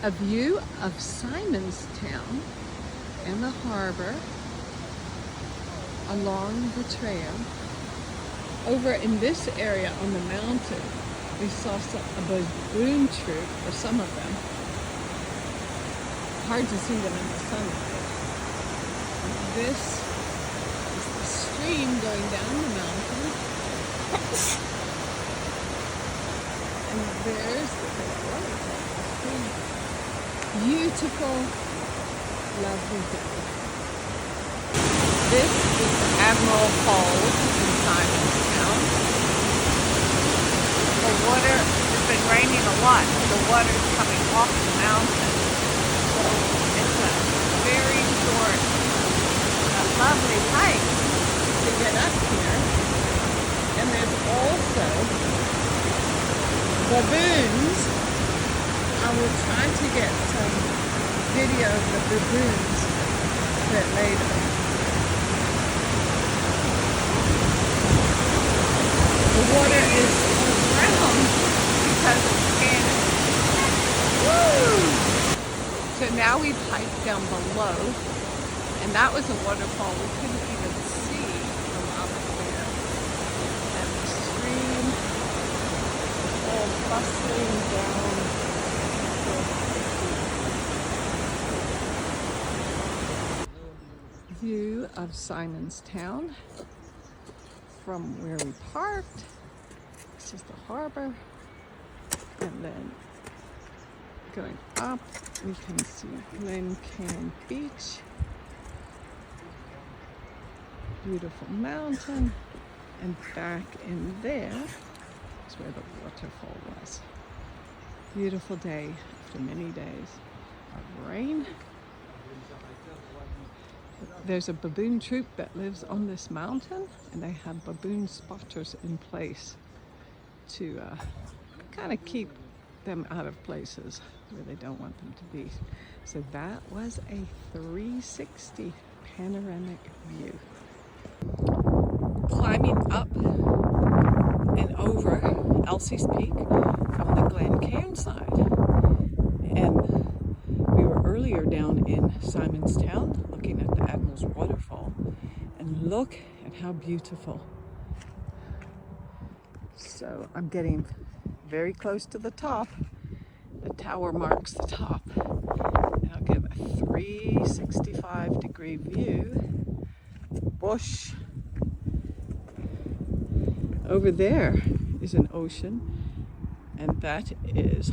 a view of Simonstown and the harbor along the trail. Over in this area on the mountain, we saw a baboon troop, or some of them. Hard to see them in the sunlight. This is the stream going down the mountain. And there's the big waterfall. Beautiful, lovely day. This is Admiral Falls in Simonstown. The water has been raining a lot, so the water's coming off the mountain. It's a very short, lovely hike to get up here. And there's also baboons. I will try to get some video of the baboons a bit later. The water is brown because it's canyon. Woo! So now we've hiked down below, and that was a waterfall we couldn't even see from up there. And the stream is all bustling down. View of Simonstown from where we parked. This is the harbor, and then going up we can see Glen Can Beach, beautiful mountain, and back in there is where the waterfall was. Beautiful day after many days of rain. There's a baboon troop that lives on this mountain, and they have baboon spotters in place to kind of keep them out of places where they don't want them to be. So that was a 360 panoramic view. Climbing up and over Elsie's Peak from the Glen Can side. And we were earlier down in Simonstown looking at the Admiral's Waterfall, and look at how beautiful. So I'm getting very close to the top. The tower marks the top, and I'll give a 365-degree view. Bush. Over there is an ocean, and that is